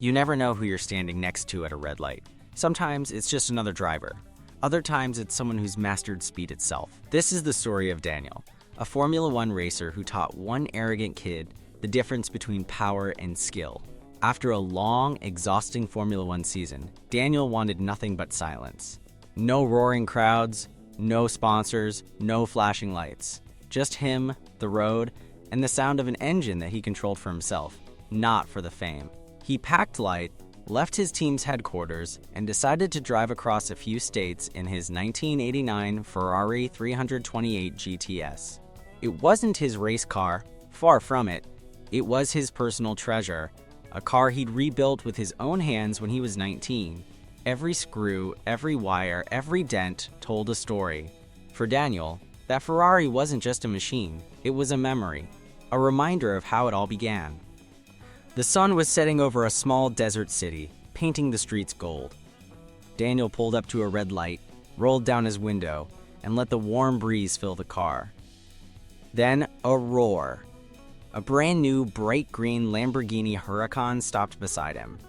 You never know who you're standing next to at a red light. Sometimes it's just another driver. Other times it's someone who's mastered speed itself. This is the story of Daniel, a Formula One racer who taught one arrogant kid the difference between power and skill. After a long, exhausting Formula One season, Daniel wanted nothing but silence. No roaring crowds, no sponsors, no flashing lights. Just him, the road, and the sound of an engine that he controlled for himself, not for the fame. He packed light, left his team's headquarters, and decided to drive across a few states in his 1989 Ferrari 328 GTS. It wasn't his race car, far from it. It was his personal treasure, a car he'd rebuilt with his own hands when he was 19. Every screw, every wire, every dent told a story. For Daniel, that Ferrari wasn't just a machine, it was a memory, a reminder of how it all began. The sun was setting over a small desert city, painting the streets gold. Daniel pulled up to a red light, rolled down his window, and let the warm breeze fill the car. Then a roar. A brand new bright green Lamborghini Huracan stopped beside him.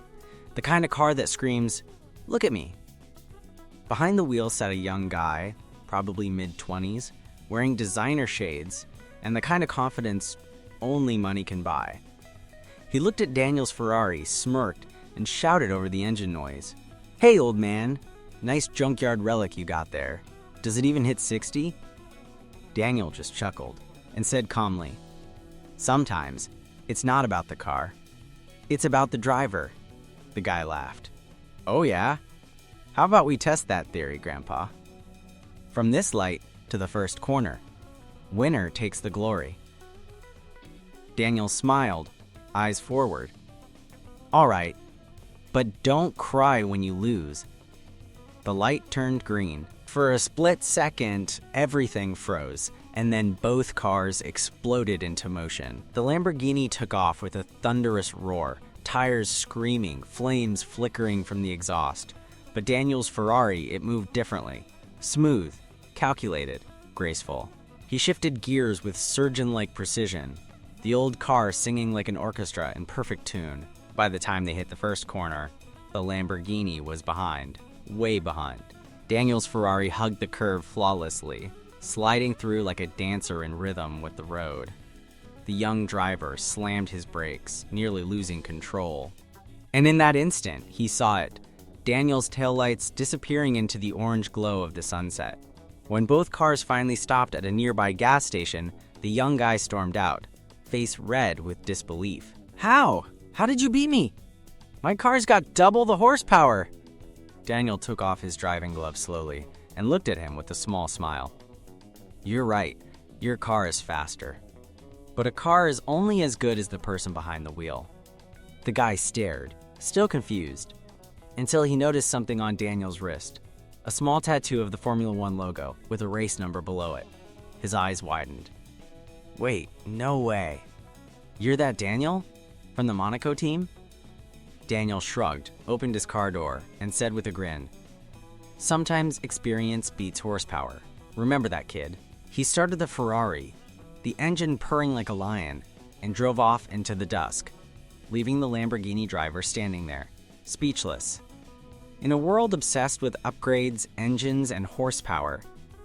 The kind of car that screams, "Look at me." Behind the wheel sat a young guy, probably mid-20s, wearing designer shades and the kind of confidence only money can buy. He looked at Daniel's Ferrari, smirked, and shouted over the engine noise. "Hey, old man, nice junkyard relic you got there. Does it even hit 60? Daniel just chuckled and said calmly, "Sometimes it's not about the car. It's about the driver." The guy laughed. "Oh yeah? How about we test that theory, Grandpa? From this light to the first corner, winner takes the glory." Daniel smiled, eyes forward. "All right, but don't cry when you lose." The light turned green. For a split second, everything froze, and then both cars exploded into motion. The Lamborghini took off with a thunderous roar, tires screaming, flames flickering from the exhaust. But Daniel's Ferrari, it moved differently. Smooth, calculated, graceful. He shifted gears with surgeon-like precision, the old car singing like an orchestra in perfect tune. By the time they hit the first corner, the Lamborghini was behind, way behind. Daniel's Ferrari hugged the curve flawlessly, sliding through like a dancer in rhythm with the road. The young driver slammed his brakes, nearly losing control. And in that instant, he saw it, Daniel's taillights disappearing into the orange glow of the sunset. When both cars finally stopped at a nearby gas station, the young guy stormed out, face red with disbelief. "How? How did you beat me? My car's got double the horsepower." Daniel took off his driving gloves slowly and looked at him with a small smile. "You're right, your car is faster. But a car is only as good as the person behind the wheel." The guy stared, still confused, until he noticed something on Daniel's wrist, a small tattoo of the Formula One logo with a race number below it. His eyes widened. "Wait, no way. You're that Daniel? From the Monaco team?" Daniel shrugged, opened his car door, and said with a grin, "Sometimes experience beats horsepower. Remember that, kid." He started the Ferrari, the engine purring like a lion, and drove off into the dusk, leaving the Lamborghini driver standing there, speechless. In a world obsessed with upgrades, engines, and horsepower,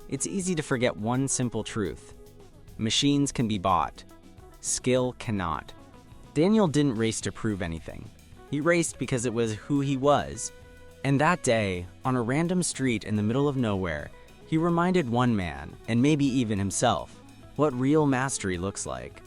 it's easy to forget one simple truth. Machines can be bought. Skill cannot. Daniel didn't race to prove anything. He raced because it was who he was. And that day, on a random street in the middle of nowhere, he reminded one man, and maybe even himself, what real mastery looks like.